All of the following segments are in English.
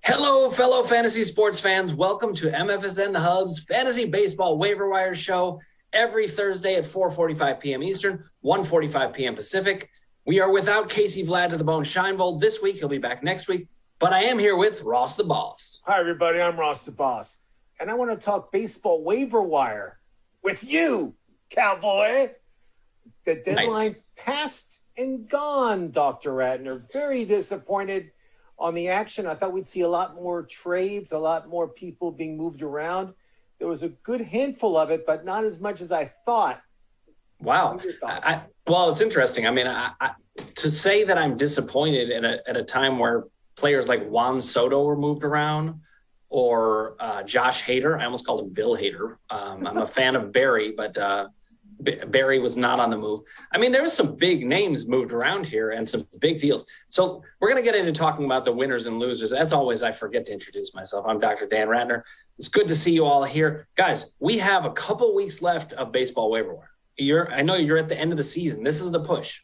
Hello, fellow fantasy sports fans. Welcome to MFSN The Hub's Fantasy Baseball Waiver Wire Show every Thursday at 4:45 p.m. Eastern, 1:45 p.m. Pacific. We are without Casey Vlad to the Bone Shinevold this week. He'll be back next week. But I am here with Ross the Boss. Hi, everybody. I'm Ross the Boss. And I want to talk baseball waiver wire with you, cowboy. The deadline passed and gone, Dr. Ratner. Very disappointed on the action. I thought we'd see a lot more trades, a lot more people being moved around. There was a good handful of it, but not as much as I thought. Wow. Well, it's interesting. I mean, to say that I'm disappointed at a time where players like Juan Soto were moved around or Josh Hader. I almost called him Bill Hader. I'm a fan of Barry, but Barry was not on the move. I mean, there was some big names moved around here and some big deals. So we're going to get into talking about the winners and losers. As always, I forget to introduce myself. I'm Dr. Dan Ratner. It's good to see you all here. Guys, we have a couple weeks left of baseball waiver wire. I know you're at the end of the season. This is the push.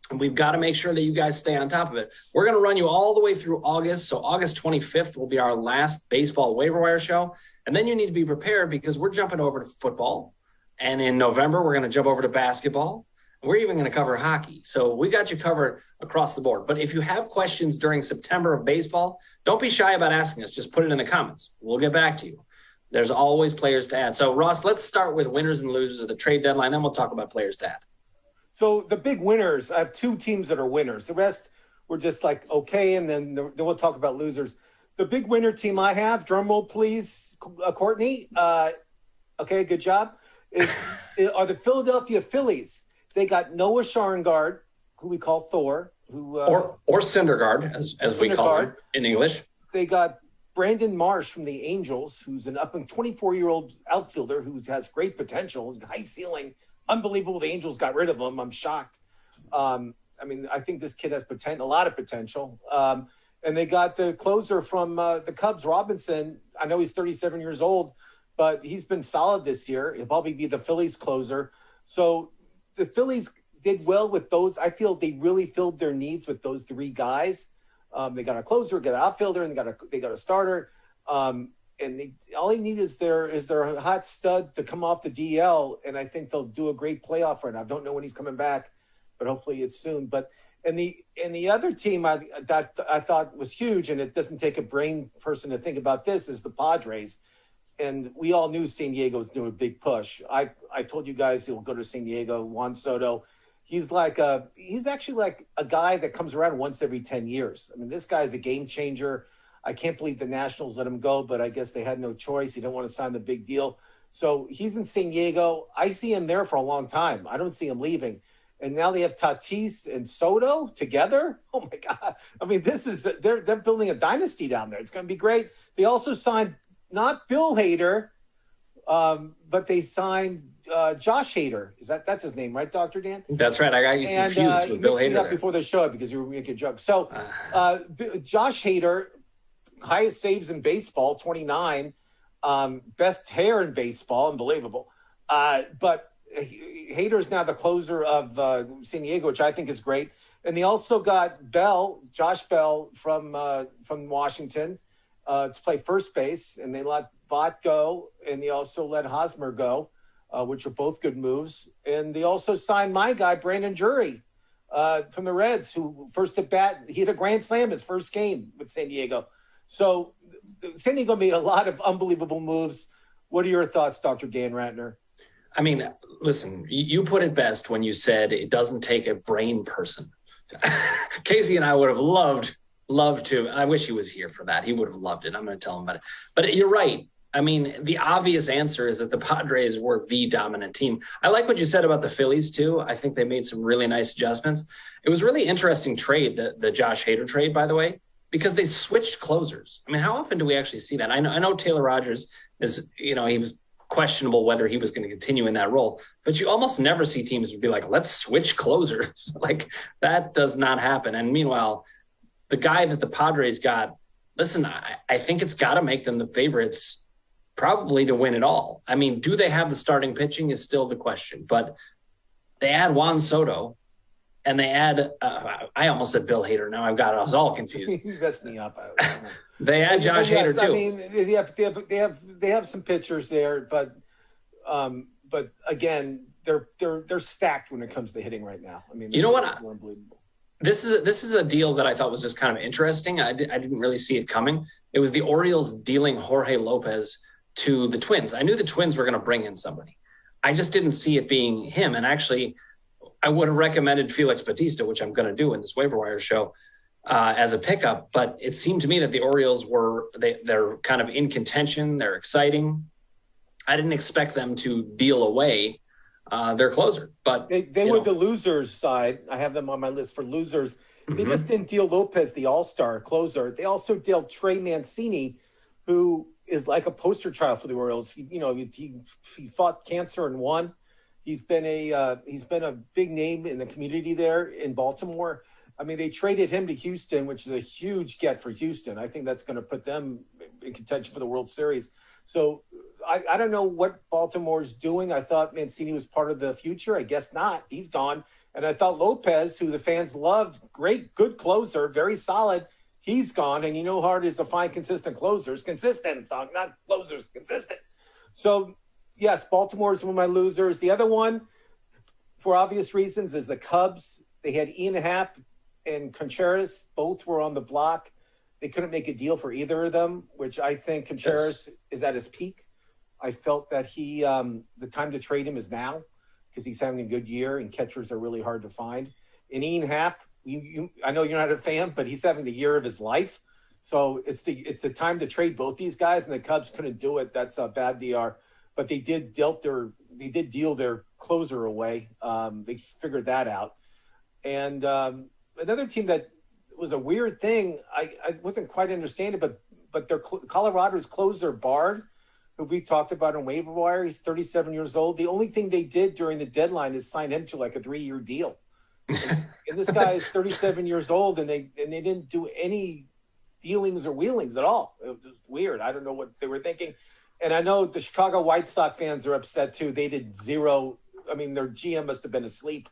And we've got to make sure that you guys stay on top of it. We're going to run you all the way through August. So August 25th will be our last baseball waiver wire show. And then you need to be prepared because we're jumping over to football. And in November, we're going to jump over to basketball. We're even going to cover hockey. So we got you covered across the board. But if you have questions during September of baseball, don't be shy about asking us. Just put it in the comments. We'll get back to you. There's always players to add. So, Ross, let's start with winners and losers of the trade deadline. Then we'll talk about players to add. So the big winners, I have two teams that are winners. The rest were just like, okay, and then we'll talk about losers. The big winner team I have, drum roll please, Courtney. Okay, good job. Are the Philadelphia Phillies. They got Noah Sharngard, who we call Thor, who or Syndergaard, as we call him in English. They got Brandon Marsh from the Angels, who's an up and 24-year-old outfielder who has great potential, high ceiling, unbelievable. The Angels got rid of him. I'm shocked. I mean, I think this kid has a lot of potential. And they got the closer from the Cubs, Robinson. I know he's 37 years old, but he's been solid this year. He'll probably be the Phillies closer. So the Phillies did well with those. I feel they really filled their needs with those three guys. They got a closer, got an outfielder, and they got a starter. And all they need is their hot stud to come off the DL, and I think they'll do a great playoff run. I don't know when he's coming back, but hopefully it's soon. But and the other team that I thought was huge, and it doesn't take a brain person to think about this, is the Padres. And we all knew San Diego was doing a big push. I told you guys he'll go to San Diego. Juan Soto, he's actually like a guy that comes around once every 10 years. I mean, this guy's a game changer. I can't believe the Nationals let him go, but I guess they had no choice. He didn't want to sign the big deal. So he's in San Diego. I see him there for a long time. I don't see him leaving. And now they have Tatis and Soto together. Oh my God. I mean, they're building a dynasty down there. It's going to be great. They also signed not Bill Hader, but they signed Josh Hader. That's his name, right, Dr. Dan? That's right. I got you confused with Bill Hader. You mixed me up before the show because you were making a joke. So Josh Hader, highest saves in baseball, 29. Best hair in baseball, unbelievable. But Hader's now the closer of San Diego, which I think is great. And they also got Josh Bell from Washington to play first base. And they let Vaught go, and they also let Hosmer go, which are both good moves. And they also signed my guy, Brandon Drury, from the Reds, who first at bat, he hit a grand slam his first game with San Diego. So San Diego made a lot of unbelievable moves. What are your thoughts, Dr. Dan Ratner? I mean, listen, you put it best when you said it doesn't take a brain person. Casey and I would have loved to. I wish he was here for that. He would have loved it. I'm going to tell him about it. But you're right. I mean, the obvious answer is that the Padres were the dominant team. I like what you said about the Phillies, too. I think they made some really nice adjustments. It was really interesting trade, the Josh Hader trade, by the way, because they switched closers. I mean, how often do we actually see that? I know Taylor Rogers is, he was questionable whether he was going to continue in that role, but you almost never see teams be like, let's switch closers. Like, that does not happen. And meanwhile, the guy that the Padres got, listen, I think it's got to make them the favorites probably to win it all. I mean, do they have the starting pitching is still the question, but they add Juan Soto. and they add, I almost said Bill Hader. Now I've got us all confused. You messed me up. They add Josh Hader too. I mean, they have some pitchers there, but again, they're stacked when it comes to hitting right now. I mean, you know what? Unbelievable. This is a deal that I thought was just kind of interesting. I didn't really see it coming. It was the Orioles dealing Jorge Lopez to the Twins. I knew the Twins were going to bring in somebody. I just didn't see it being him. And actually, I would have recommended Felix Bautista, which I'm going to do in this waiver wire show, as a pickup. But it seemed to me that the Orioles they're kind of in contention. They're exciting. I didn't expect them to deal away their closer, but they were the losers side. I have them on my list for losers. They just didn't deal Lopez, the all-star closer. They also dealt Trey Mancini, who is like a poster child for the Orioles. He fought cancer and won. He's been a big name in the community there in Baltimore. I mean, they traded him to Houston, which is a huge get for Houston. I think that's going to put them in contention for the World Series. So I don't know what Baltimore's doing. I thought Mancini was part of the future. I guess not. He's gone. And I thought Lopez, who the fans loved, great, good closer, very solid, he's gone. And you know how hard it is to find consistent closers. Consistent, not closers, consistent. So, yes, Baltimore's one of my losers. The other one, for obvious reasons, is the Cubs. They had Ian Happ and Contreras. Both were on the block. They couldn't make a deal for either of them, which I think Contreras is at his peak. I felt that the time to trade him is now because he's having a good year and catchers are really hard to find. And Ian Happ, I know you're not a fan, but he's having the year of his life. So it's the time to trade both these guys, and the Cubs couldn't do it. That's how bad they are. But they did deal their closer away. They figured that out. And another team that was a weird thing, I wasn't quite understanding, but their Colorado's closer Bard, who we talked about on waiver wire, he's 37 years old. The only thing they did during the deadline is sign him to like a 3-year deal. And this guy is 37 years old, and they didn't do any dealings or wheelings at all. It was just weird. I don't know what they were thinking. And I know the Chicago White Sox fans are upset too. They did zero. I mean, their GM must have been asleep.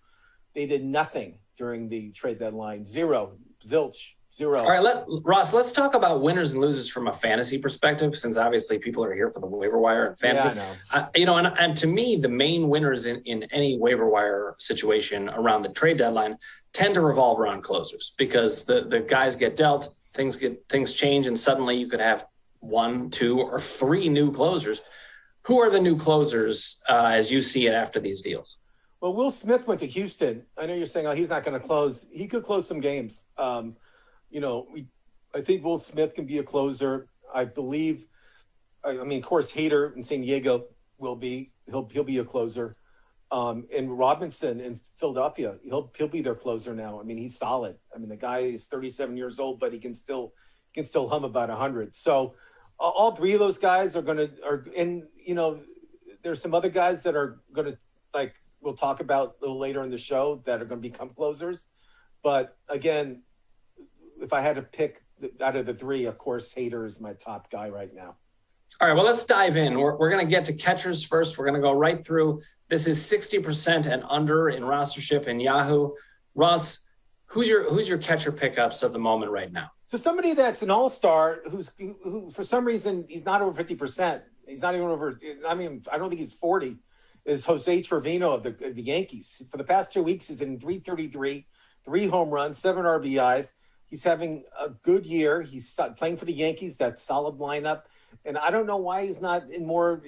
They did nothing during the trade deadline. Zero. Zilch. Zero. All right, Ross, let's talk about winners and losers from a fantasy perspective, since obviously people are here for the waiver wire and fantasy. Yeah, I know. And to me, the main winners in any waiver wire situation around the trade deadline tend to revolve around closers, because the guys get dealt, things change, and suddenly you could have 1, 2, or 3 new closers. Who are the new closers as you see it after these deals? Well, Will Smith went to Houston. I know you're saying, he's not going to close. He could close some games. I think Will Smith can be a closer. I believe. Of course, Hader in San Diego will be. He'll be a closer. And Robinson in Philadelphia, he'll be their closer now. I mean, he's solid. I mean, the guy is 37 years old, but he can still hum about 100. So all 3 of those guys there's some other guys that are going to, like, we'll talk about a little later in the show, that are going to become closers. But again, if I had to pick out of the 3, of course, Hader is my top guy right now. All right, well, let's dive in. We're going to get to catchers first. We're going to go right through. This is 60% and under in rostership in Yahoo. Ross, who's your catcher pickups of the moment right now? So somebody that's an all-star who for some reason he's not over 50%. He's not even over. I don't think he's 40. Is Jose Trevino of the Yankees. For the past 2 weeks, he's in .333, 3 home runs, 7 RBIs. He's having a good year. He's playing for the Yankees, that solid lineup. And I don't know why he's not in more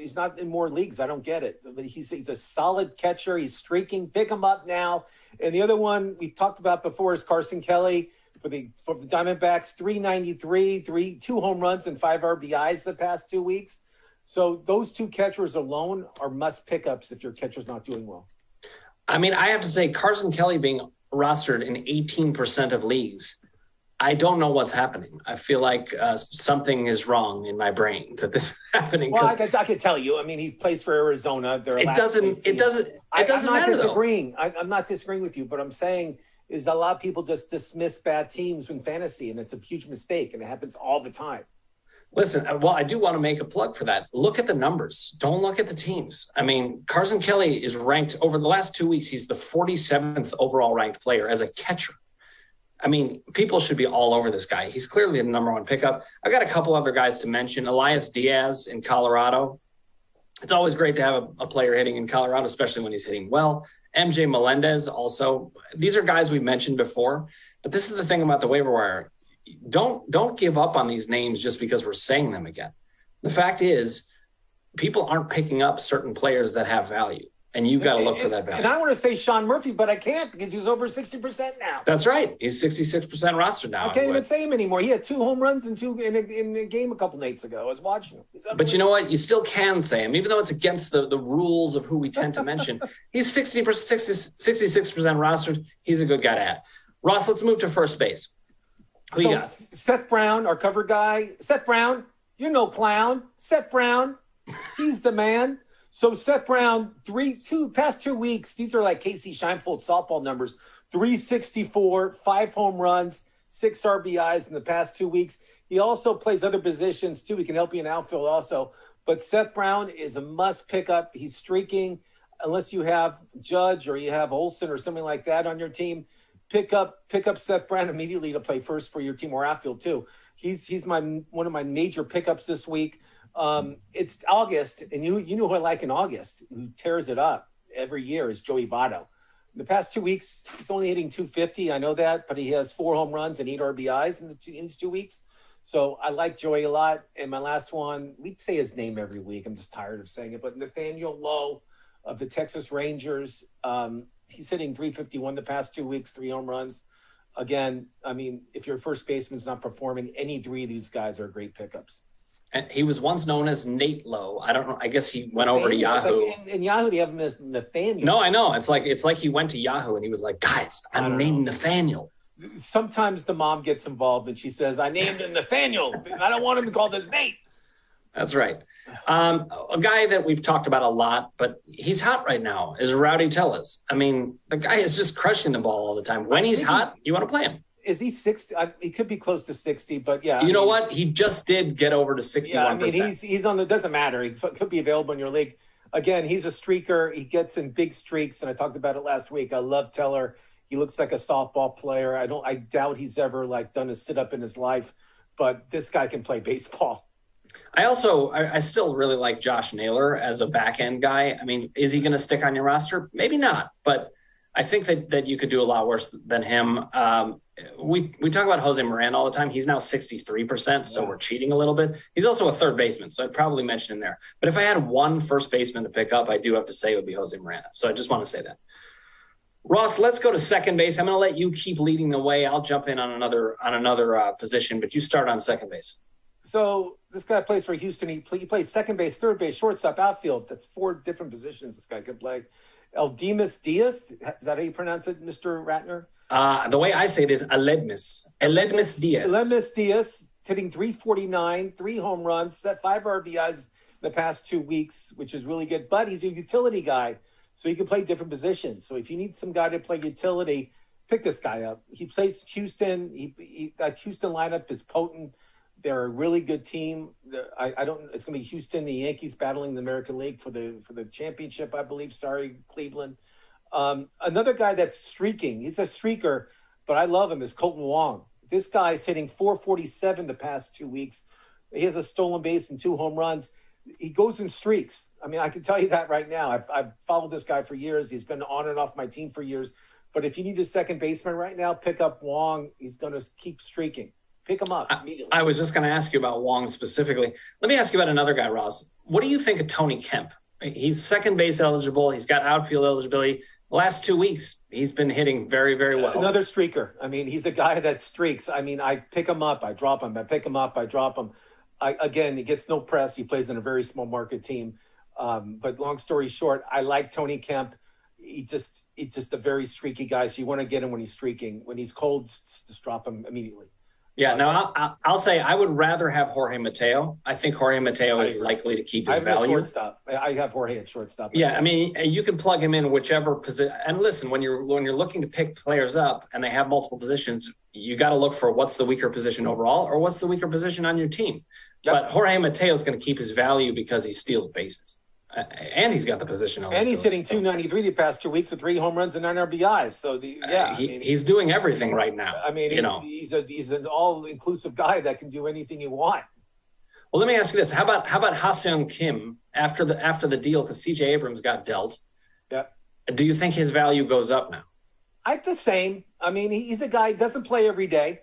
leagues. I don't get it. But he's a solid catcher. He's streaking. Pick him up now. And the other one we talked about before is Carson Kelly for the Diamondbacks, .393, 2 home runs and 5 RBIs the past 2 weeks. So those 2 catchers alone are must pickups if your catcher's not doing well. I mean, I have to say Carson Kelly being rostered in 18% of leagues, I don't know what's happening. I feel like something is wrong in my brain that this is happening. Well, I can tell you. I mean, he plays for Arizona. It doesn't matter. I'm not disagreeing with you, but I'm saying is a lot of people just dismiss bad teams in fantasy, and it's a huge mistake, and it happens all the time. Listen, well, I do want to make a plug for that. Look at the numbers. Don't look at the teams. I mean, Carson Kelly is ranked over the last 2 weeks. He's the 47th overall ranked player as a catcher. I mean, people should be all over this guy. He's clearly the number one pickup. I've got a couple other guys to mention. Elias Diaz in Colorado. It's always great to have a player hitting in Colorado, especially when he's hitting well. MJ Melendez also. These are guys we've mentioned before. But this is the thing about the waiver wire. Don't give up on these names just because we're saying them again. The fact is, people aren't picking up certain players that have value. And you've got to look for that value. And I want to say Sean Murphy, but I can't because he's over 60% now. That's right. He's 66% roster now. I can't even say him anymore. He had 2 home runs in a game a couple nights ago. I was watching him. But you know what? You still can say him, even though it's against the rules of who we tend to mention. He's 66% rostered. He's a good guy to add. Ross, let's move to first base. Who you got? Seth Brown, our cover guy. Seth Brown, you're no clown. Seth Brown, he's the man. So Seth Brown, past 2 weeks, these are like Casey Scheinfeld softball numbers, 364, 5 home runs, 6 RBIs in the past 2 weeks. He also plays other positions too. He can help you in outfield also. But Seth Brown is a must pick up. He's streaking. Unless you have Judge or you have Olsen or something like that on your team, pick up Seth Brown immediately to play first for your team or outfield too. He's one of my major pickups this week. It's August, and you know who I like in August, who tears it up every year, is Joey Votto. In the past 2 weeks, he's only hitting 250. I know that, but he has 4 home runs and 8 RBIs in these 2 weeks. So I like Joey a lot. And my last one, we say his name every week. I'm just tired of saying it, but Nathaniel Lowe of the Texas Rangers. He's hitting 351 the past 2 weeks, 3 home runs. Again, I mean, if your first baseman's not performing, any 3 of these guys are great pickups. And he was once known as Nate Lowe. I don't know. I guess he went over to Yahoo. Like in Yahoo, they have him as Nathaniel. No, I know. It's like he went to Yahoo and he was like, guys, I'm named Nathaniel. Sometimes the mom gets involved and she says, I named him Nathaniel. I don't want him called as Nate. That's right. A guy that we've talked about a lot, but he's hot right now, is Rowdy Tellez. I mean, the guy is just crushing the ball all the time. When he's hot, you want to play him. Is he 60? He could be close to 60, but yeah. You know what? He just did get over to 61%. Yeah, I mean, he's on the, doesn't matter. He could be available in your league. Again, he's a streaker. He gets in big streaks, and I talked about it last week. I love Teller. He looks like a softball player. I doubt he's ever done a sit-up in his life, but this guy can play baseball. I still really like Josh Naylor as a back-end guy. I mean, is he going to stick on your roster? Maybe not, but I think that you could do a lot worse than him. We talk about Jose Moran all the time. He's now 63%, so we're cheating a little bit. He's also a third baseman, so I'd probably mention him there. But if I had one first baseman to pick up, I do have to say it would be Jose Moran. So I just want to say that. Ross, let's go to second base. I'm going to let you keep leading the way. I'll jump in on another position, but you start on second base. So this guy plays for Houston. He plays second base, third base, shortstop, outfield. That's 4 different positions this guy could play. Eldimas Diaz, is that how you pronounce it, Mr. Ratner? The way I say it is Aledmus Diaz. Aledmus Diaz, hitting 349, 3 home runs, set 5 RBIs in the past 2 weeks, which is really good. But he's a utility guy, so he can play different positions. So if you need some guy to play utility, pick this guy up. He plays Houston. That Houston lineup is potent. They're a really good team. It's going to be Houston, the Yankees battling the American League for the championship, I believe. Sorry, Cleveland. Another guy that's streaking. He's a streaker, but I love him, is Colton Wong. This guy's hitting 447 the past 2 weeks. He has a stolen base and 2 home runs. He goes in streaks. I mean, I can tell you that right now. I've followed this guy for years. He's been on and off my team for years. But if you need a second baseman right now, pick up Wong. He's going to keep streaking. Pick him up immediately. I was just going to ask you about Wong specifically. Let me ask you about another guy, Ross. What do you think of Tony Kemp? He's second base eligible. He's got outfield eligibility. The last 2 weeks, he's been hitting very, very well. Another streaker. I mean, he's a guy that streaks. I mean, I pick him up, I drop him. I pick him up, I drop him. Again, he gets no press. He plays in a very small market team. But long story short, I like Tony Kemp. He's just a very streaky guy. So you want to get him when he's streaking. When he's cold, just drop him immediately. Yeah, no, I'll say I would rather have Jorge Mateo. I think Jorge Mateo is likely to keep his value. Shortstop. I have Jorge at shortstop. Yeah, I mean, you can plug him in whichever position. And listen, when you're looking to pick players up and they have multiple positions, you got to look for what's the weaker position overall or what's the weaker position on your team. Yep. But Jorge Mateo is going to keep his value because he steals bases. And he's got the position. And he's hitting .293 the past 2 weeks with 3 home runs and 9 RBIs. So he's doing everything right now. I mean, he's an all-inclusive guy that can do anything you want. Well, let me ask you this: How about Hassan Kim after the deal? Because C.J. Abrams got dealt. Yeah. Do you think his value goes up now? The same. I mean, he's a guy doesn't play every day.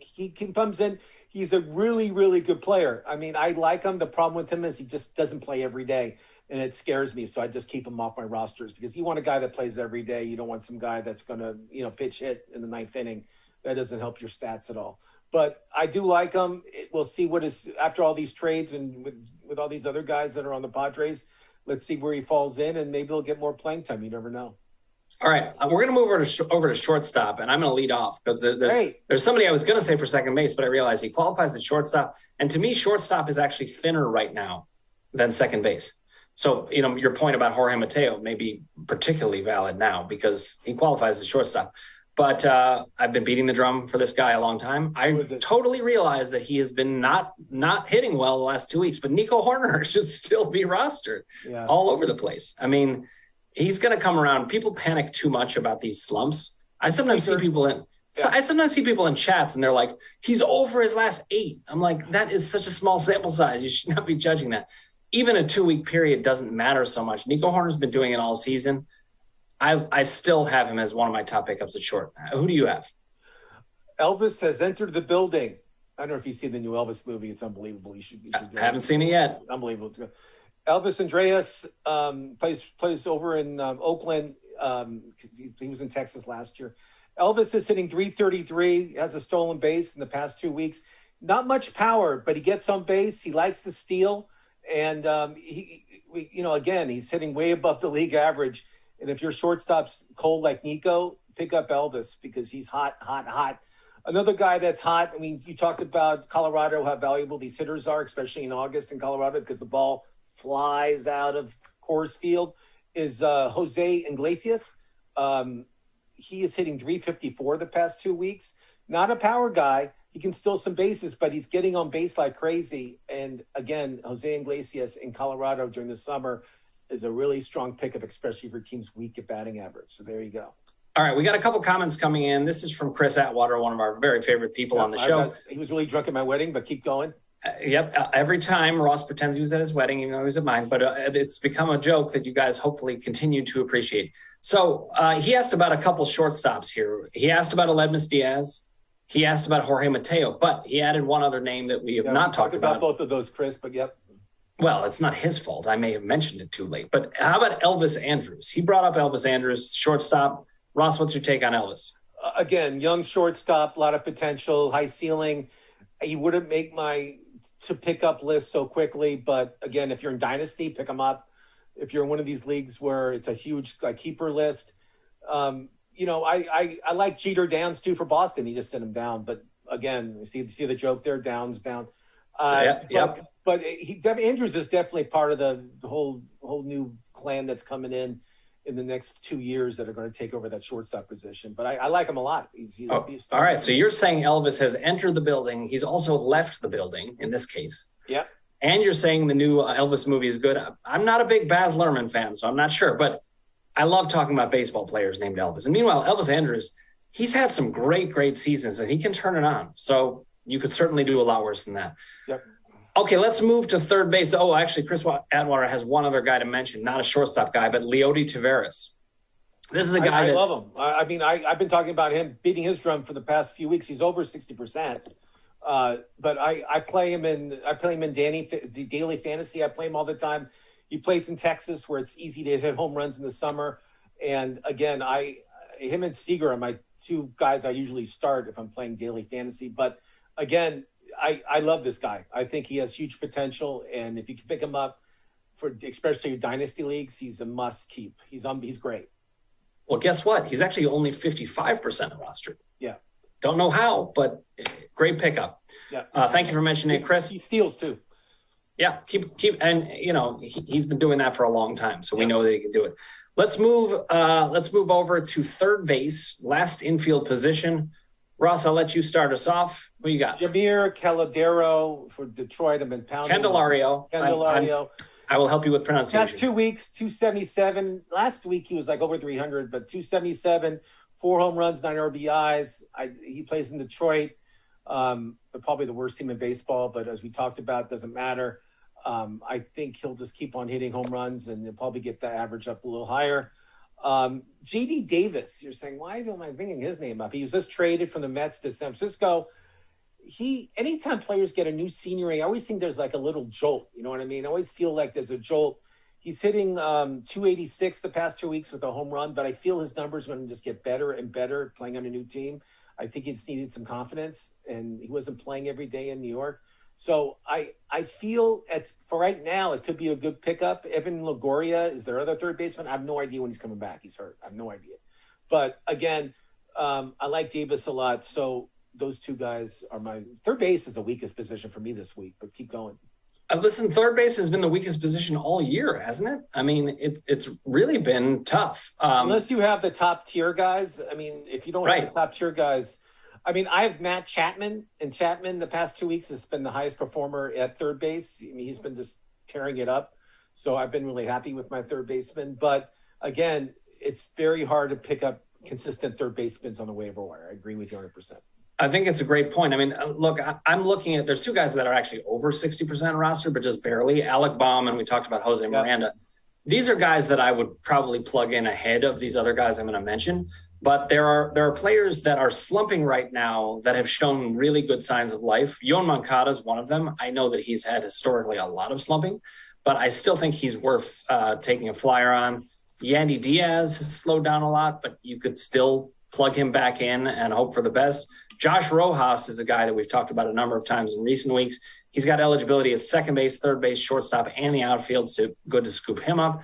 He comes in. He's a really, really good player. I mean, I like him. The problem with him is he just doesn't play every day, and it scares me. So I just keep him off my rosters because you want a guy that plays every day. You don't want some guy that's going to, pitch hit in the 9th inning. That doesn't help your stats at all. But I do like him. We'll see what is after all these trades and with all these other guys that are on the Padres. Let's see where he falls in, and maybe he'll get more playing time. You never know. All right, we're going to move over to shortstop, and I'm going to lead off because there's somebody I was going to say for second base, but I realized he qualifies at shortstop. And to me, shortstop is actually thinner right now than second base. So, your point about Jorge Mateo may be particularly valid now because he qualifies as shortstop. But I've been beating the drum for this guy a long time. I totally realize that he has been not hitting well the last 2 weeks, but Nico Hoerner should still be rostered all over the place. I mean, he's going to come around. People panic too much about these slumps. I sometimes see people in chats and they're like, he's over his last 8. I'm like, that is such a small sample size. You should not be judging that. Even a 2-week period doesn't matter so much. Nico Hoerner's been doing it all season. I still have him as one of my top pickups at short. Who do you have? Elvis has entered the building. I don't know if you've seen the new Elvis movie. It's unbelievable. You should I haven't seen it yet. Unbelievable. Elvis Andreas plays over in Oakland. He was in Texas last year. Elvis is hitting .333, has a stolen base in the past 2 weeks. Not much power, but he gets on base. He likes to steal. And, he's hitting way above the league average. And if your shortstop's cold like Nico, pick up Elvis because he's hot, hot, hot. Another guy that's hot, I mean, you talked about Colorado, how valuable these hitters are, especially in August in Colorado because the ball – flies out of Coors Field, is Jose Iglesias. He is hitting .354 the past 2 weeks. Not a power guy. He can steal some bases, but he's getting on base like crazy. And again, Jose Iglesias in Colorado during the summer is a really strong pickup, especially for teams weak at batting average. So there you go. All right, we got a couple comments coming in. This is from Chris Atwater, one of our very favorite people on the show. He was really drunk at my wedding, but keep going. Yep. Every time Ross pretends he was at his wedding, even though he was at mine, but it's become a joke that you guys hopefully continue to appreciate. So he asked about a couple shortstops here. He asked about Aledmus Diaz. He asked about Jorge Mateo, but he added one other name that we have not talked about. Both of those, Chris, but yep. Well, it's not his fault. I may have mentioned it too late, but how about Elvis Andrews? He brought up Elvis Andrews, shortstop. Ross, what's your take on Elvis? Again, young shortstop, a lot of potential, high ceiling. He wouldn't make my to pick up list so quickly, but again, if you're in Dynasty, pick them up. If you're in one of these leagues where it's a huge keeper list, I like Jeter Downs too for Boston. He just sent him down, but again, you see the joke there, Downs down. But Andrews is definitely part of the whole new clan that's coming in the next 2 years that are going to take over that shortstop position. But I like him a lot. All right. So you're saying Elvis has entered the building. He's also left the building in this case. Yeah. And you're saying the new Elvis movie is good. I'm not a big Baz Luhrmann fan, so I'm not sure. But I love talking about baseball players named Elvis. And meanwhile, Elvis Andrews, he's had some great seasons, and he can turn it on. So you could certainly do a lot worse than that. Yep. Okay, let's move to third base. Oh, actually, Chris Atwater has one other guy to mention, not a shortstop guy, but Lyodi Tavares. This is a guy I love him. I've been talking about him beating his drum for the past few weeks. He's over 60%. But I play him in daily fantasy. I play him all the time. He plays in Texas where it's easy to hit home runs in the summer. And again, him and Seager are my two guys I usually start if I'm playing daily fantasy. But again, I love this guy. I think he has huge potential, and if you can pick him up for especially your dynasty leagues, he's a must keep. He's great. Well, guess what? He's actually only 55% rostered. Yeah. Don't know how, but Great pickup. Yeah. Thank you for mentioning it, Chris. He steals too. Yeah, keep, and he's been doing that for a long time, so we know that he can do it. Let's move over to third base, last infield position. Ross, I'll let you start us off. What you got? Jamier Calladero for Detroit. I've been pounding. Candelario. I will help you with pronunciation. Last 2 weeks, 277. Last week he was like over 300, but 277, 4 home runs, 9 RBIs. He plays in Detroit. They're probably the worst team in baseball, but as we talked about, doesn't matter. I think he'll just keep on hitting home runs and they'll probably get the average up a little higher. J.D. Davis, you're saying, why am I bringing his name up? He was just traded from the Mets to San Francisco. Anytime players get a new scenery, I always think there's like a little jolt. You know what I mean? I always feel like there's a jolt. He's hitting 286 the past 2 weeks with a home run, but I feel his numbers are going to just get better and better playing on a new team. I think he just needed some confidence, and he wasn't playing every day in New York. So I feel for right now, it could be a good pickup. Evan Longoria is their other third baseman. I have no idea when he's coming back. He's hurt. I have no idea. But again, I like Davis a lot. So those two guys are my third base is the weakest position for me this week, but keep going. Listen, third base has been the weakest position all year, hasn't it? I mean, it's really been tough. Unless you have the top tier guys. I mean, if you don't have the top tier guys, I mean, I have Matt Chapman, and Chapman the past 2 weeks has been the highest performer at third base. I mean, he's been just tearing it up. So I've been really happy with my third baseman. But again, it's very hard to pick up consistent third basemen on the waiver wire. I agree with you 100%. I think it's a great point. I mean, look, I'm looking at, there's two guys that are actually over 60% roster, but just barely. Alec Baum, and we talked about Jose Miranda. These are guys that I would probably plug in ahead of these other guys I'm going to mention. But there are players that are slumping right now that have shown really good signs of life. Yoan Moncada is one of them. I know that he's had historically a lot of slumping, but I still think he's worth taking a flyer on. Yandy Diaz has slowed down a lot, but you could still plug him back in and hope for the best. Josh Rojas is a guy that we've talked about a number of times in recent weeks. He's got eligibility at second base, third base, shortstop, and the outfield, so good to scoop him up.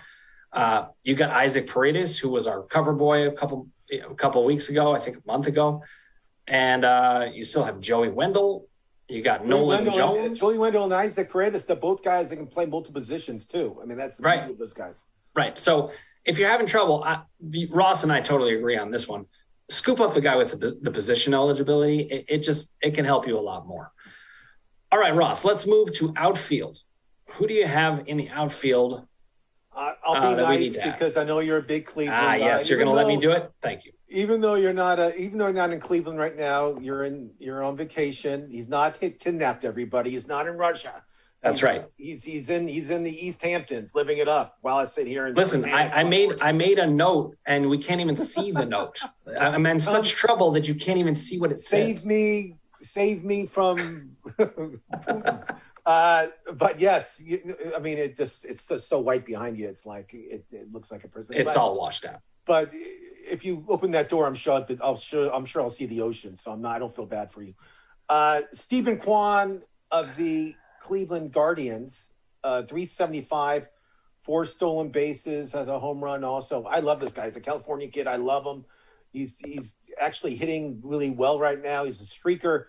You got Isaac Paredes, who was our cover boy a couple of weeks ago, I think a month ago. And you still have Joey Wendell. You got Nolan Jones. Joey Wendell and Isaac Paredes, they're both guys that can play multiple positions too. I mean, that's the beauty of those guys. Right. So if you're having trouble, Ross and I totally agree on this one. Scoop up the guy with the position eligibility. It can help you a lot more. All right, Ross, let's move to outfield. Who do you have in the outfield? I'll be nice because I know you're a big Cleveland guy. Yes, you're going to let me do it. Thank you. Even though you're not in Cleveland right now, you're on vacation. He's not kidnapped everybody. He's not in Russia. That's right. He's in the East Hamptons, living it up while I sit here and listen. I made a note, and we can't even see the note. I'm in such trouble that you can't even see what it says. Save me from. But yes, I mean, it's just so white behind you. It's like it looks like a prison. It's all washed out. But if you open that door, I'm sure I'll see the ocean. So I don't feel bad for you. Stephen Kwan of the Cleveland Guardians, 375, 4 stolen bases, has a home run also. I love this guy. He's a California kid. I love him. He's actually hitting really well right now. He's a streaker.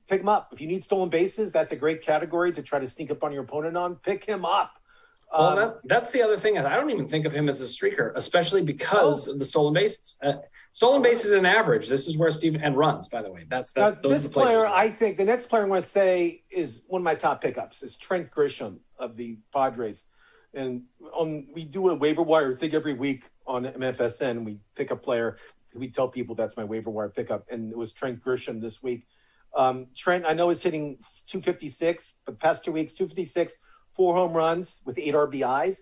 Pick him up. If you need stolen bases, that's a great category to try to sneak up on your opponent on. Pick him up. Well, that's the other thing. I don't even think of him as a streaker, especially because of the stolen bases. Stolen bases and average. This is where Steven and runs, by the way. That's this player. I think the next player I want to say is one of my top pickups is Trent Grisham of the Padres. And we do a waiver wire thing every week on MFSN. We pick a player. We tell people that's my waiver wire pickup. And it was Trent Grisham this week. Trent, I know, is hitting 256, but the past 2 weeks, 256, 4 home runs with 8 RBIs.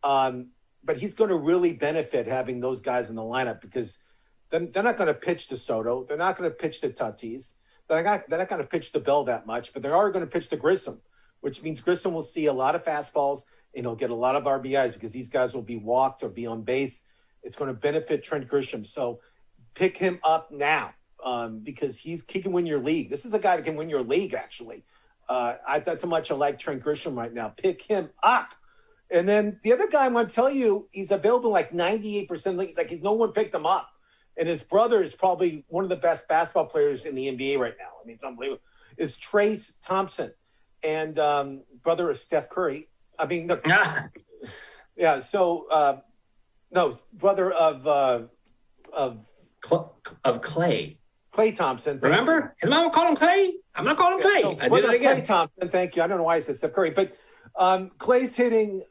But he's going to really benefit having those guys in the lineup because they're not going to pitch to Soto. They're not going to pitch to Tatis. They're not going to pitch to Bell that much, but they are going to pitch to Grissom, which means Grissom will see a lot of fastballs and he'll get a lot of RBIs because these guys will be walked or be on base. It's going to benefit Trent Grisham. So pick him up now because he can win your league. This is a guy that can win your league, actually. That's how much I like Trent Grisham right now. Pick him up. And then the other guy I'm going to tell you, he's available like 98% leagues. Like no one picked him up. and his brother is probably one of the best basketball players in the NBA right now. I mean, it's unbelievable. Is Trace Thompson, and brother of Steph Curry. I mean, yeah. So no, brother of Clay. Clay Thompson. Remember? His mom called him Clay? I'm not calling him Clay. So I did it again. Clay Thompson, thank you. I don't know why I said Steph Curry, but Clay's hitting.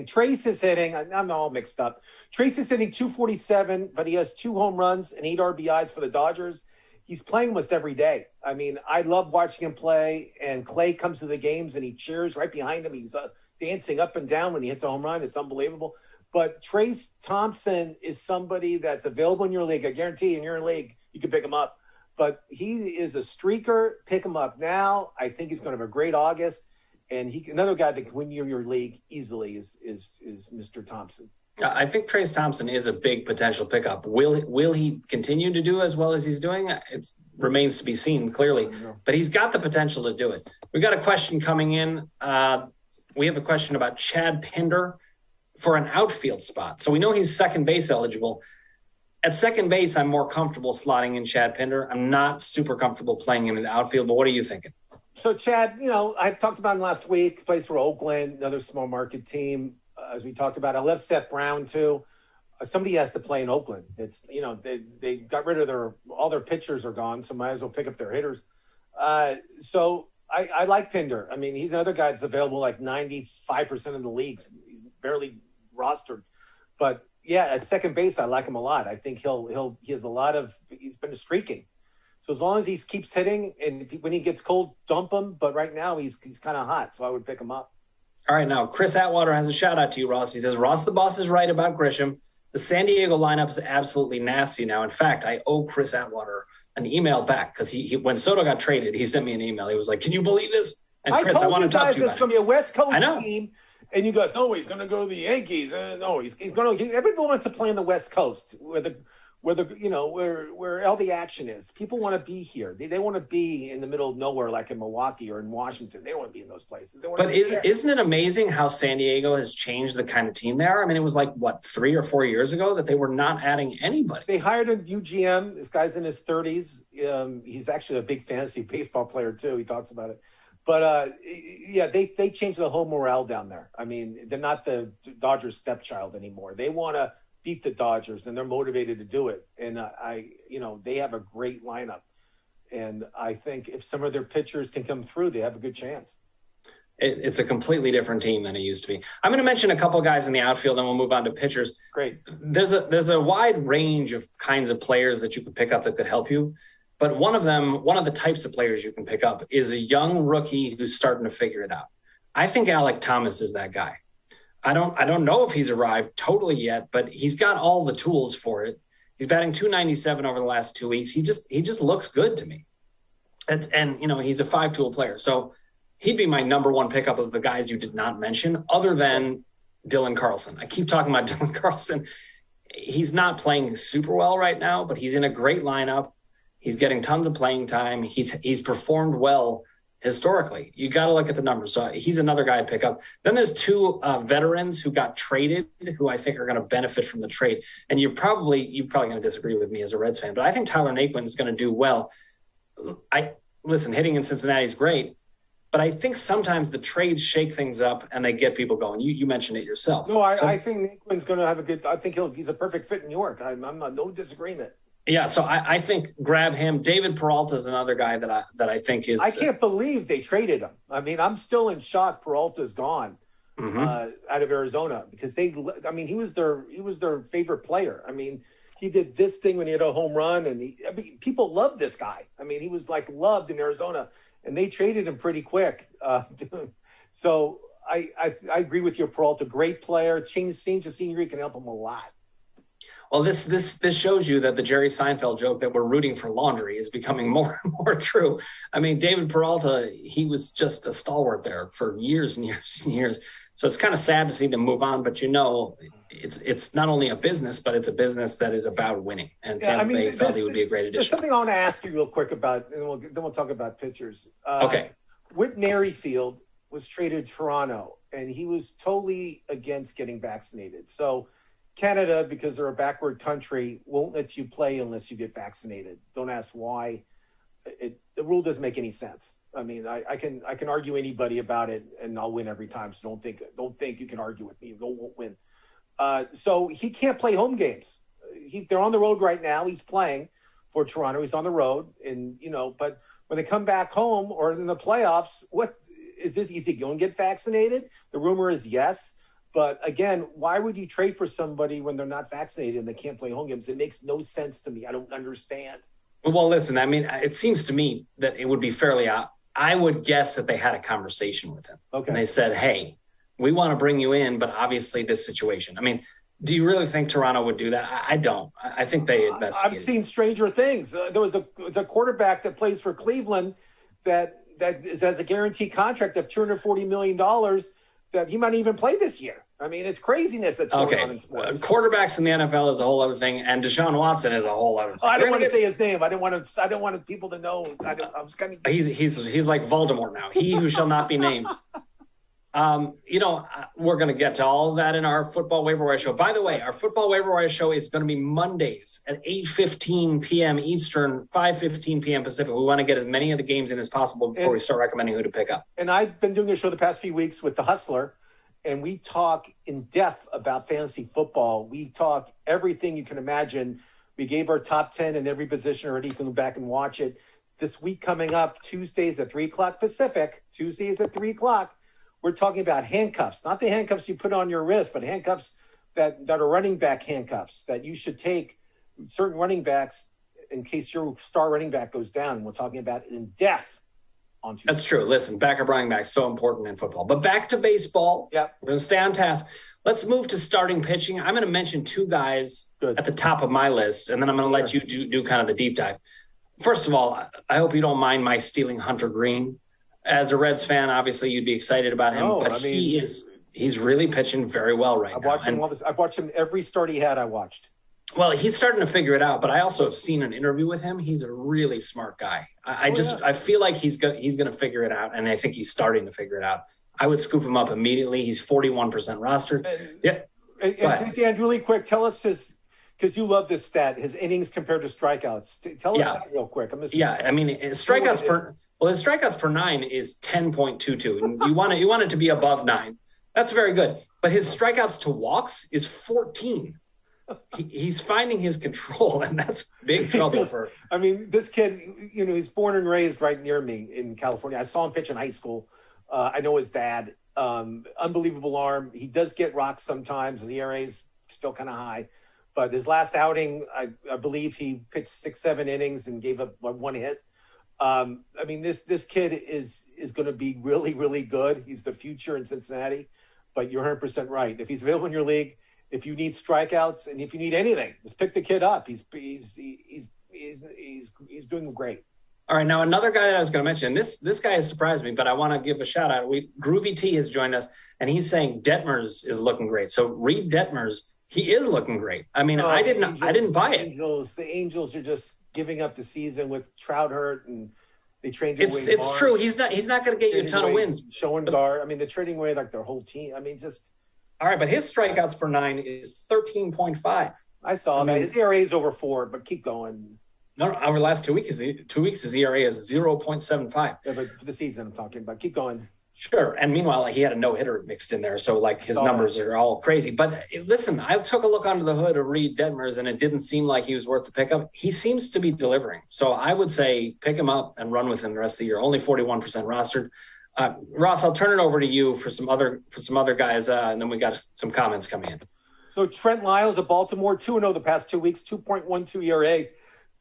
Trace is hitting. I'm all mixed up. Trace is hitting 247, but he has 2 home runs and 8 RBIs for the Dodgers. He's playing almost every day. I mean, I love watching him play, and Clay comes to the games and he cheers right behind him. He's dancing up and down when he hits a home run. It's unbelievable. But Trace Thompson is somebody that's available in your league. I guarantee in your league, you can pick him up. But he is a streaker. Pick him up now. I think he's going to have a great August. And another guy that can win your league easily is Mr. Thompson. I think Trace Thompson is a big potential pickup. Will he continue to do as well as he's doing? It remains to be seen, clearly. But he's got the potential to do it. We got a question coming in. We have a question about Chad Pinder for an outfield spot. So we know he's second base eligible. At second base, I'm more comfortable slotting in Chad Pinder. I'm not super comfortable playing him in the outfield, but what are you thinking? So Chad, I talked about him last week, plays for Oakland, another small market team. As we talked about, I love Seth Brown too. Somebody has to play in Oakland. It's, they got rid of all their pitchers are gone, so might as well pick up their hitters. So I like Pinder. I mean, he's another guy that's available like 95% of the leagues. He's barely rostered, but yeah, at second base, I like him a lot. I think he's been streaking. So as long as he keeps hitting, and when he gets cold, dump him. But right now he's kind of hot, so I would pick him up. All right, now Chris Atwater has a shout out to you, Ross. He says, Ross the boss is right about Grisham. The San Diego lineup is absolutely nasty now. In fact, I owe Chris Atwater an email back because he when Soto got traded, he sent me an email. He was like, "Can you believe this?" And Chris, I want to talk to you guys it's going to be a West Coast team. And you guys, no, he's going to go to the Yankees. No, he's going to. Everybody wants to play on the West Coast, where all the action is. People want to be here. They want to be in the middle of nowhere, like in Milwaukee or in Washington. They don't want to be in those places. But isn't it amazing how San Diego has changed the kind of team they are? I mean, it was like 3 or 4 years ago that they were not adding anybody. They hired a UGM. This guy's in his 30s. He's actually a big fantasy baseball player too. He talks about it. But yeah, they changed the whole morale down there. I mean, they're not the Dodgers stepchild anymore. They want to beat the Dodgers, and they're motivated to do it. And they have a great lineup. And I think if some of their pitchers can come through, they have a good chance. It's a completely different team than it used to be. I'm going to mention a couple guys in the outfield, and we'll move on to pitchers. Great. There's a wide range of kinds of players that you could pick up that could help you. But one of the types of players you can pick up is a young rookie who's starting to figure it out. I think Alek Thomas is that guy. I don't know if he's arrived totally yet, but he's got all the tools for it. He's batting .297 over the last 2 weeks. He just looks good to me. He's a 5-tool player. So he'd be my number one pickup of the guys you did not mention, other than Dylan Carlson. I keep talking about Dylan Carlson. He's not playing super well right now, but he's in a great lineup. He's getting tons of playing time. He's performed well historically. You got to look at the numbers. So he's another guy to pick up. Then there's 2 veterans who got traded, who I think are going to benefit from the trade. And you're probably going to disagree with me as a Reds fan, but I think Tyler Naquin is going to do well. Hitting in Cincinnati is great, but I think sometimes the trades shake things up and they get people going. You mentioned it yourself. No, I think Naquin's going to have I think he's a perfect fit in New York. I'm not, no disagreement. Yeah, so I think grab him. David Peralta is another guy that I think is. I can't believe they traded him. I mean, I'm still in shock. Peralta's gone out of Arizona because he was their favorite player. I mean, he did this thing when he had a home run, and people loved this guy. I mean, he was loved in Arizona, and they traded him pretty quick. So I agree with you, Peralta. Great player. Change the scenery can help him a lot. Well, this shows you that the Jerry Seinfeld joke that we're rooting for laundry is becoming more and more true. I mean, David Peralta, he was just a stalwart there for years and years and years. So it's kind of sad to see them move on, but it's not only a business, but it's a business that is about winning. And Tampa Bay felt he would be a great addition. There's something I want to ask you real quick about, and then we'll talk about pitchers. Okay. Whit Merrifield was traded to Toronto, and he was totally against getting vaccinated. So Canada, because they're a backward country, won't let you play unless you get vaccinated. Don't ask why. The rule doesn't make any sense. I mean, I can argue anybody about it, and I'll win every time. So don't think you can argue with me. You won't win. So he can't play home games. They're on the road right now. He's playing for Toronto. He's on the road, and but when they come back home or in the playoffs, what is this? Is he going to get vaccinated? The rumor is yes. But again, why would you trade for somebody when they're not vaccinated and they can't play home games? It makes no sense to me. I don't understand. Well, listen, I mean, it seems to me that it would be fairly I would guess that they had a conversation with him. Okay. And they said, hey, we want to bring you in, but obviously this situation. I mean, do you really think Toronto would do that? I don't. I think they investigated. I've seen stranger things. There was a quarterback that plays for Cleveland that has a guaranteed contract of $240 million that he might even play this year. I mean, it's craziness that's going on in sports. Quarterbacks in the NFL is a whole other thing, and Desean Watson is a whole other thing. I don't want to say his name. I don't want people to know. I was kind of. He's like Voldemort now. He who shall not be named. We're going to get to all of that in our football waiver wire show. By the way, our football waiver wire show is going to be Mondays at 8:15 p.m. Eastern, 5:15 p.m. Pacific. We want to get as many of the games in as possible before we start recommending who to pick up. And I've been doing a show the past few weeks with The Hustler, and we talk in depth about fantasy football. We talk everything you can imagine. We gave our top 10 in every position already. You can go back and watch it. This week coming up, Tuesdays at 3 o'clock Pacific, Tuesdays at 3 o'clock, we're talking about handcuffs, not the handcuffs you put on your wrist, but handcuffs that are running back handcuffs that you should take certain running backs in case your star running back goes down. We're talking about it in depth on Tuesday. That's true. Listen, backup running back so important in football. But back to baseball. Yep. We're going to stay on task. Let's move to starting pitching. I'm going to mention two guys at the top of my list, and then I'm going to let you do kind of the deep dive. First of all, I hope you don't mind my stealing Hunter Green. As a Reds fan, obviously you'd be excited about him, but he's really pitching very well right now. I've watched him every start he had. I watched. Well, he's starting to figure it out, but I also have seen an interview with him. He's a really smart guy. I feel like he's going to figure it out, and I think he's starting to figure it out. I would scoop him up immediately. He's 41% rostered. And Dan, really quick, tell us his. Because you love this stat, his innings compared to strikeouts. Tell us that real quick. His strikeouts per 9 is 10.22. And you want it to be above 9. That's very good. But his strikeouts to walks is 14. He's finding his control, and that's big trouble for. I mean, this kid, he's born and raised right near me in California. I saw him pitch in high school. I know his dad. Unbelievable arm. He does get rocks sometimes. The ERA is still kind of high. But his last outing, I believe he pitched 6-7 innings and gave up one hit. I mean, this kid is going to be really, really good. He's the future in Cincinnati. But you're 100% right. If he's available in your league, if you need strikeouts and if you need anything, just pick the kid up. He's doing great. All right, now another guy that I was going to mention. This guy has surprised me, but I want to give a shout out. Groovy T has joined us, and he's saying Detmer's is looking great. So read Detmer's. He is looking great. I mean, I didn't buy it. The Angels are just giving up the season with Trout hurt, and they trained away. It's true. He's not going to get you a ton of wins. Showing guard. I mean, they're trading away like their whole team. I mean, just all right. But his strikeouts per 9 is 13.5. I saw that. His ERA is over 4, but keep going. No, over the last 2 weeks, his ERA is 0.75. Yeah, but for the season, I'm talking about. Keep going. Sure. And meanwhile, he had a no-hitter mixed in there. So, his numbers are all crazy. But listen, I took a look under the hood of Reed Detmer's, and it didn't seem like he was worth the pickup. He seems to be delivering. So I would say pick him up and run with him the rest of the year. Only 41% rostered. Ross, I'll turn it over to you for some other guys, and then we got some comments coming in. So Trent Lyles of Baltimore, 2-0 the past 2 weeks, 2.12 ERA.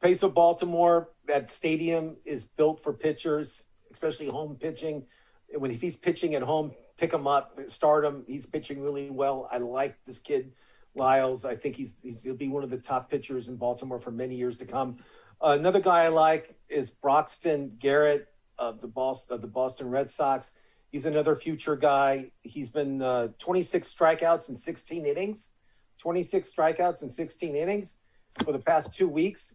Pace of Baltimore, that stadium is built for pitchers, especially home pitching. If he's pitching at home, pick him up, start him. He's pitching really well. I like this kid, Lyles. I think he'll be one of the top pitchers in Baltimore for many years to come. Another guy I like is Broxton Garrett of the Boston Red Sox. He's another future guy. He's been 26 strikeouts in 16 innings. 26 strikeouts in 16 innings for the past 2 weeks,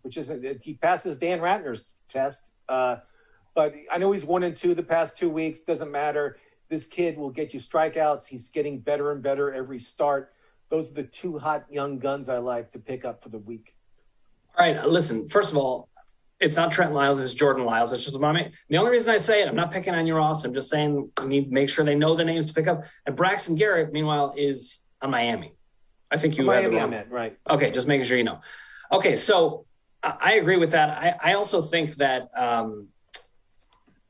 he passes Dan Ratner's test. But I know he's 1-2 the past 2 weeks. Doesn't matter. This kid will get you strikeouts. He's getting better and better every start. those are the two hot young guns I like to pick up for the week. All right, listen, first of all, it's not Trent Lyles, it's Jordan Lyles. That's just the only reason I say it, I'm not picking on you, Ross. I'm just saying we need to make sure they know the names to pick up. And Broxton Garrett, meanwhile, is on Miami. I think you have Miami, I meant, right. Okay, just making sure you know. Okay, so I agree with that. I also think that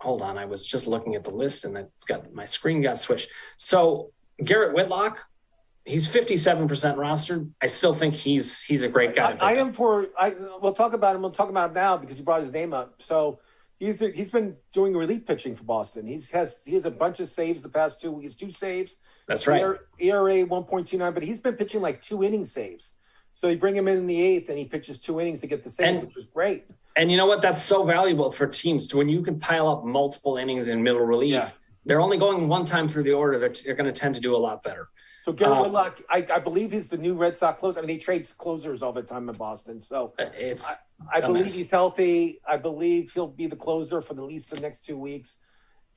hold on, I was just looking at the list and my screen got switched. So Garrett Whitlock, he's 57% rostered. I still think he's a great guy. We'll talk about him. We'll talk about him now because you brought his name up. So he's been doing relief pitching for Boston. He has a bunch of saves the past 2 weeks. 2 saves. That's right. ERA 1.29, but he's been pitching like 2 inning saves. So you bring him in the 8th and he pitches 2 innings to get the save, which was great. And you know what? That's so valuable for teams when you can pile up multiple innings in middle relief. Yeah. They're only going one time through the order. They're going to tend to do a lot better. So Garrett Whitlock, I believe he's the new Red Sox closer. I mean, he trades closers all the time in Boston. So I believe he's healthy. I believe he'll be the closer for at least the next 2 weeks.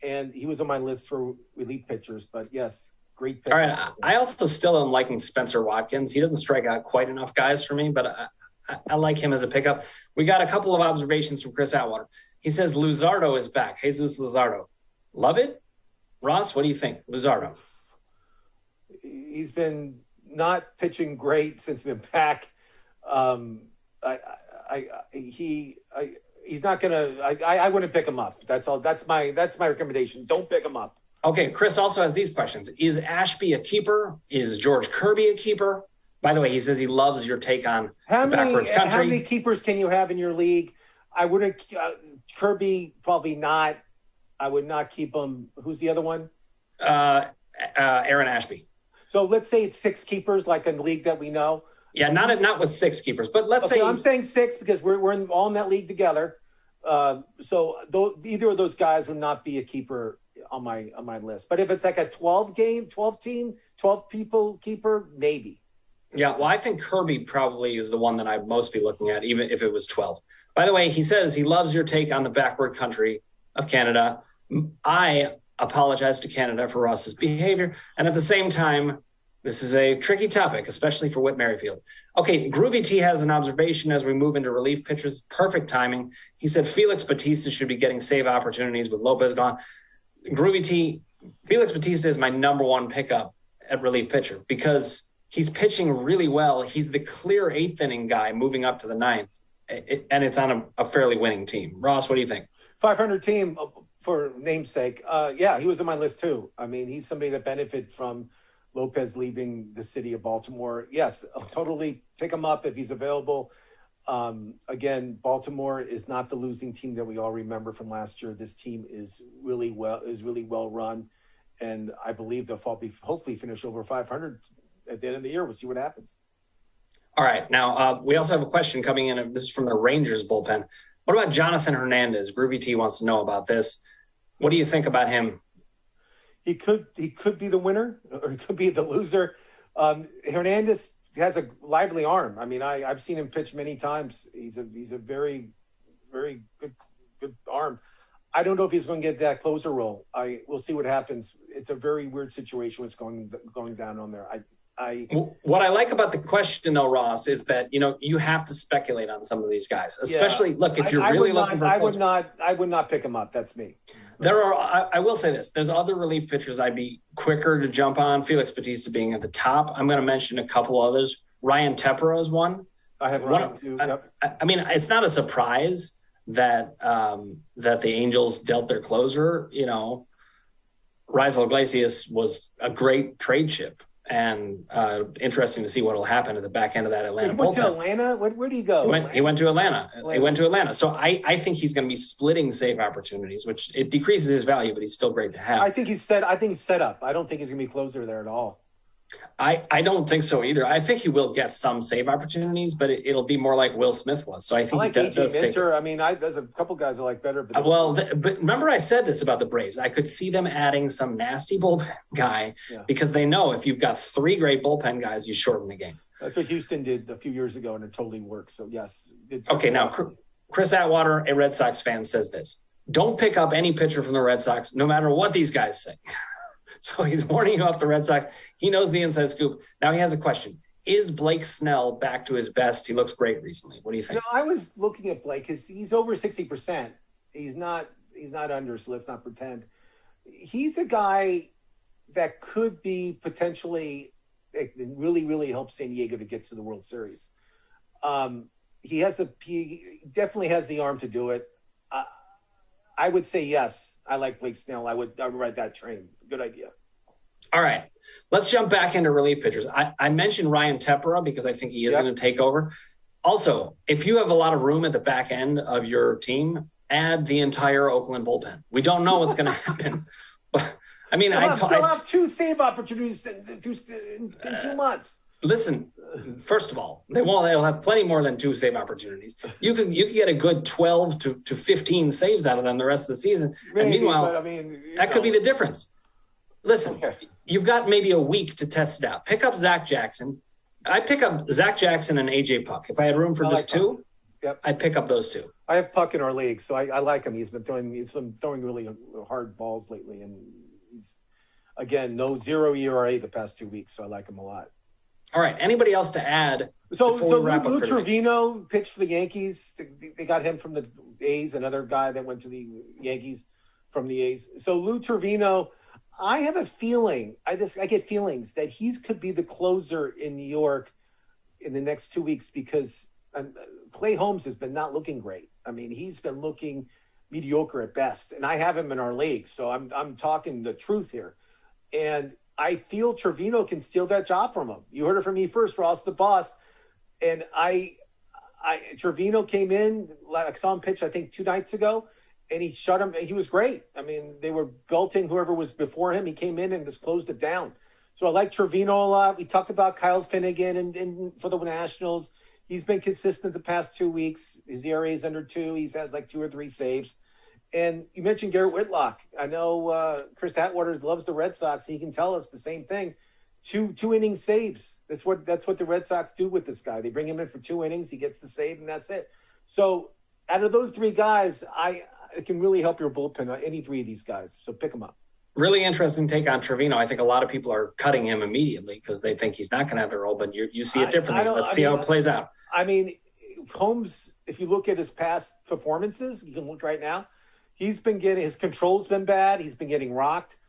And he was on my list for relief pitchers. But yes, great pick. All right. I also still am liking Spencer Watkins. He doesn't strike out quite enough guys for me, but I like him as a pickup. We got a couple of observations from Chris Atwater. He says Luzardo is back. Jesus Luzardo. Love it? Ross, what do you think? Luzardo. He's been not pitching great since he's been back. He's not gonna. I wouldn't pick him up. That's all. That's my recommendation. Don't pick him up. Okay. Chris also has these questions: is Ashby a keeper? Is George Kirby a keeper? By the way, he says he loves your take on backwards country. How many keepers can you have in your league? I wouldn't. Kirby probably not. I would not keep him. Who's the other one? Aaron Ashby. So let's say it's 6 keepers, like in the league that we know. Yeah, not with 6 keepers, but let's say I'm saying 6 because we're all in that league together. So either of those guys would not be a keeper on my list. But if it's like a 12 people keeper, maybe. Yeah, well, I think Kirby probably is the one that I'd most be looking at, even if it was 12. By the way, he says he loves your take on the backward country of Canada. I apologize to Canada for Ross's behavior. And at the same time, this is a tricky topic, especially for Whit Merrifield. Okay, Groovy T has an observation as we move into relief pitchers. Perfect timing. He said Felix Bautista should be getting save opportunities with Lopez gone. Groovy T, Felix Bautista is my number 1 pickup at relief pitcher because he's pitching really well. He's the clear 8th inning guy moving up to the 9th, and it's on a fairly winning team. Ross, what do you think? 500 team for namesake. Yeah, he was on my list too. I mean, he's somebody that benefited from Lopez leaving the city of Baltimore. Yes, I'll totally pick him up if he's available. Again, Baltimore is not the losing team that we all remember from last year. This team is really well run, and I believe they'll hopefully finish over 500 at the end of the year. We'll see what happens. All right. Now, we also have a question coming in. This is from the Rangers bullpen. What about Jonathan Hernandez? Groovy T wants to know about this. What do you think about him? He could be the winner, or he could be the loser. Hernandez has a lively arm. I mean, I've seen him pitch many times. He's a very, very good arm. I don't know if he's going to get that closer role. We'll see what happens. It's a very weird situation what's going down on there. What I like about the question, though, Ross, is that you have to speculate on some of these guys, especially look if you're really looking for. I would not pick him up. That's me. I will say this: there's other relief pitchers I'd be quicker to jump on. Felix Bautista being at the top. I'm going to mention a couple others. Ryan Tepera is one. I have Ryan too. Yep. I mean, it's not a surprise that the Angels dealt their closer. Raisel Iglesias was a great trade chip. And interesting to see what will happen at the back end of that Atlanta. He went to Atlanta? Where did he go? He went to Atlanta. He went to Atlanta. So I think he's going to be splitting save opportunities, which it decreases his value, but he's still great to have. I think he's set up. I don't think he's going to be closer there at all. I don't think so either. I think he will get some save opportunities, but it'll be more like Will Smith was. So I think he does take. I mean, there's a couple guys I like better. But remember I said this about the Braves. I could see them adding some nasty bullpen guy because they know if you've got 3 great bullpen guys, you shorten the game. That's what Houston did a few years ago, and it totally worked. So, yes. Okay, now Chris Atwater, a Red Sox fan, says this. Don't pick up any pitcher from the Red Sox, no matter what these guys say. So he's warning you off the Red Sox. He knows the inside scoop. Now he has a question. Is Blake Snell back to his best? He looks great recently. What do you think? I was looking at Blake because he's over 60%. He's not under, so let's not pretend. He's a guy that could be potentially really, really help San Diego to get to the World Series. He definitely has the arm to do it. I would say yes. I like Blake Snell. I would ride that train. Good idea. All right. Let's jump back into relief pitchers. I mentioned Ryan Tepera because I think he is going to take over. Also, if you have a lot of room at the back end of your team, add the entire Oakland bullpen. We don't know what's going to happen. But I mean, they'll have 2 save opportunities in 2 months. Listen, first of all, they'll have plenty more than 2 save opportunities. You can get a good 12 to 15 saves out of them the rest of the season. Maybe, and meanwhile, that could be the difference. Listen, you've got maybe a week to test it out. Pick up Zach Jackson. I pick up Zach Jackson and AJ Puck. If I had room for just 2, I'd pick up those 2. I have Puck in our league, so I like him. He's been throwing really hard balls lately, and he's again 0 ERA the past 2 weeks, so I like him a lot. All right. Anybody else to add? So Lou Trevino pitched for the Yankees. They got him from the A's. Another guy that went to the Yankees from the A's. So Lou Trevino, I have a feeling. I get feelings that he could be the closer in New York in the next 2 weeks because Clay Holmes has been not looking great. I mean, he's been looking mediocre at best, and I have him in our league. So I'm talking the truth here, and I feel Trevino can steal that job from him. You heard it from me first, Ross, the boss. And Trevino came in, I saw him pitch, I think 2 nights ago, and he shut him. He was great. I mean, they were belting whoever was before him. He came in and just closed it down. So I like Trevino a lot. We talked about Kyle Finnegan and for the Nationals. He's been consistent the past 2 weeks. His ERA is under 2. He has like 2 or 3 saves. And you mentioned Garrett Whitlock. I know Chris Atwater loves the Red Sox. He can tell us the same thing. 2 inning saves. That's what the Red Sox do with this guy. They bring him in for 2 innings. He gets the save, and that's it. So out of those 3 guys, it can really help your bullpen. Any 3 of these guys. So pick them up. Really interesting take on Trevino. I think a lot of people are cutting him immediately because they think he's not going to have the role, but you see it differently. Let's see how it plays out. I mean, Holmes, if you look at his past performances, you can look right now. He's been his control's been bad. He's been getting rocked.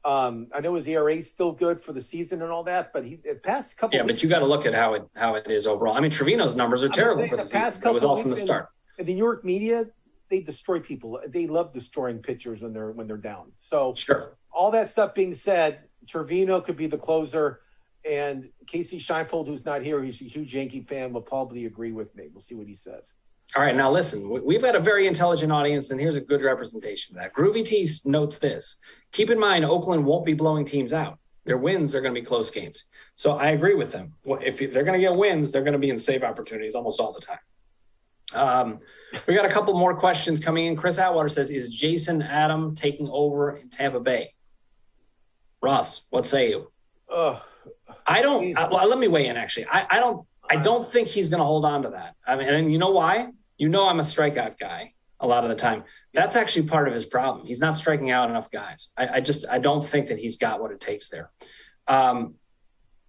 I know his ERA is still good for the season and all that, but the past couple. Yeah, but you got to look at how it is overall. I mean, Trevino's numbers are terrible for the season. It was all from the start. And the New York media, they destroy people. They love destroying pitchers when they're down. So sure. All that stuff being said, Trevino could be the closer, and Casey Scheinfeld, who's not here, he's a huge Yankee fan, will probably agree with me. We'll see what he says. All right, now listen, we've got a very intelligent audience, and here's a good representation of that. Groovy T notes this. Keep in mind, Oakland won't be blowing teams out. Their wins are going to be close games. So I agree with them. If they're going to get wins, they're going to be in save opportunities almost all the time. We got a couple more questions coming in. Chris Atwater says, is Jason Adam taking over in Tampa Bay? Ross, what say you? Let me weigh in, actually. I don't think he's going to hold on to that. I mean, and you know why? You know I'm a strikeout guy a lot of the time. That's actually part of his problem. He's not striking out enough guys. I don't think that he's got what it takes there.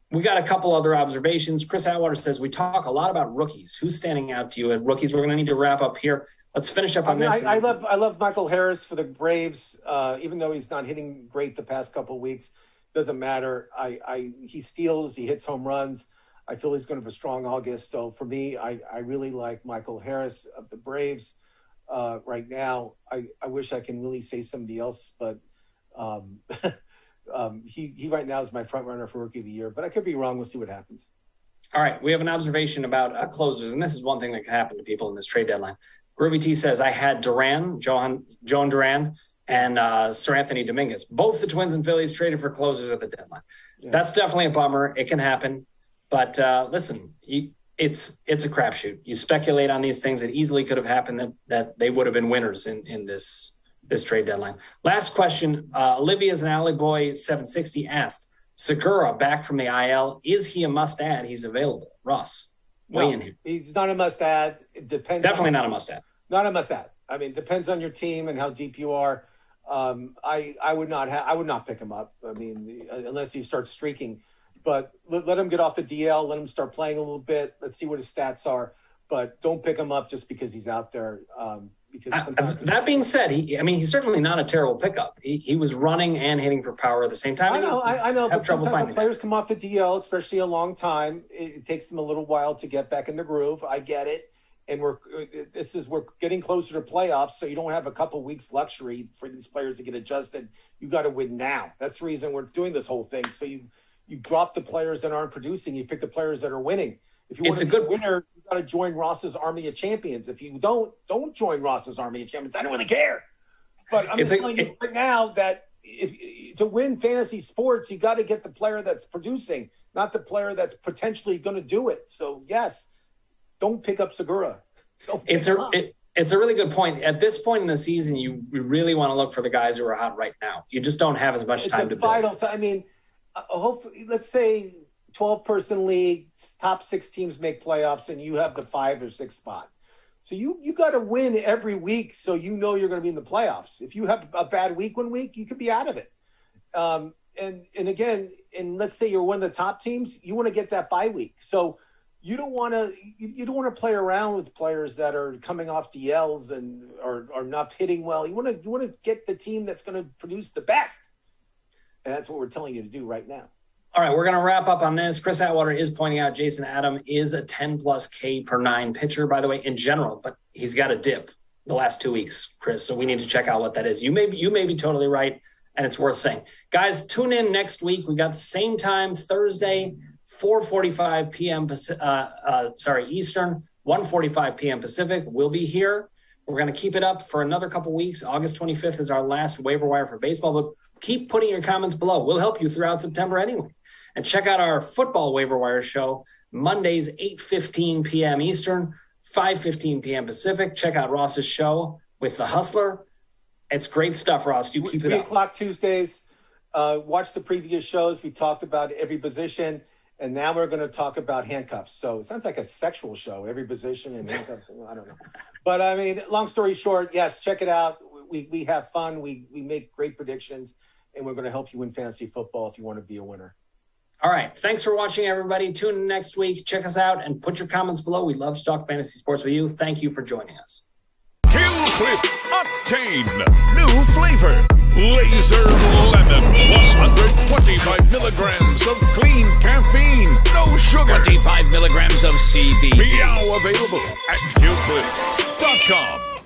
We got a couple other observations. Chris Atwater says, we talk a lot about rookies. Who's standing out to you as rookies? We're going to need to wrap up here. Let's finish up on this. I love Michael Harris for the Braves, even though he's not hitting great the past couple of weeks. Doesn't matter. He steals. He hits home runs. I feel he's going to have a strong August. So for me, I really like Michael Harris of the Braves right now. I wish I can really say somebody else, but he right now is my front runner for Rookie of the Year. But I could be wrong. We'll see what happens. All right. We have an observation about closers, and this is one thing that can happen to people in this trade deadline. Groovy T says, I had Joan Duran, and Sir Anthony Dominguez. Both the Twins and Phillies traded for closers at the deadline. Yeah. That's definitely a bummer. It can happen. But listen, it's a crapshoot. You speculate on these things that easily could have happened that they would have been winners in this trade deadline. Last question. Olivia's an Alley Boy 760 asked, Segura back from the IL. Is he a must-add? He's available. Ross, weigh in here. He's not a must-add. It depends. Definitely not a must-add. Not a must-add. I mean, it depends on your team and how deep you are. I would not pick him up. I mean, unless he starts streaking. But let him get off the DL. Let him start playing a little bit. Let's see what his stats are. But don't pick him up just because he's out there. Because that being said, he's certainly not a terrible pickup. He was running and hitting for power at the same time. I know. But sometimes players come off the DL, especially a long time. It takes them a little while to get back in the groove. I get it. And we're getting closer to playoffs, so you don't have a couple weeks luxury for these players to get adjusted. You got to win now. That's the reason we're doing this whole thing. So you drop the players that aren't producing. You pick the players that are winning. If you want to be a winner, you got to join Ross's Army of Champions. If you don't join Ross's Army of Champions. I don't really care. But I'm just telling you right now that to win fantasy sports, you got to get the player that's producing, not the player that's potentially going to do it. So yes, don't pick up Segura. It's a really good point. At this point in the season, you really want to look for the guys who are hot right now. You just don't have as much time to build. I mean, hopefully, let's say 12-person league, top 6 teams make playoffs, and you have the 5 or 6 spot. So you got to win every week, so you know you're going to be in the playoffs. If you have a bad week one week, you could be out of it. And again, let's say you're one of the top teams, you want to get that bye week. So you don't want to play around with players that are coming off DLs and are not hitting well. You want to get the team that's going to produce the best. And that's what we're telling you to do right now. All right, we're going to wrap up on this. Chris Atwater is pointing out Jason Adam is a 10+ K per 9 pitcher, by the way, in general, but he's got a dip the last 2 weeks, Chris. So we need to check out what that is. You may be totally right, and it's worth saying. Guys, tune in next week. We got the same time, Thursday, 4:45 p.m. Eastern, 1:45 p.m. Pacific. We'll be here. We're going to keep it up for another couple weeks. August 25th is our last waiver wire for baseball, but keep putting your comments below. We'll help you throughout September anyway. And check out our football waiver wire show, Mondays, 8:15 p.m. Eastern, 5:15 p.m. Pacific. Check out Ross's show with The Hustler. It's great stuff, Ross. You keep it up. 3 o'clock Tuesdays. Watch the previous shows. We talked about every position. And now we're going to talk about handcuffs. So it sounds like a sexual show, every position and handcuffs. I don't know. But, I mean, long story short, yes, check it out. We have fun. We make great predictions. And we're going to help you win fantasy football if you want to be a winner. All right. Thanks for watching, everybody. Tune in next week. Check us out and put your comments below. We love to talk fantasy sports with you. Thank you for joining us. Kill Cliff Octane. New flavor. Laser Lemon plus 125 milligrams of clean caffeine. No sugar. 25 milligrams of CBD. Meow available at KillCliff.com.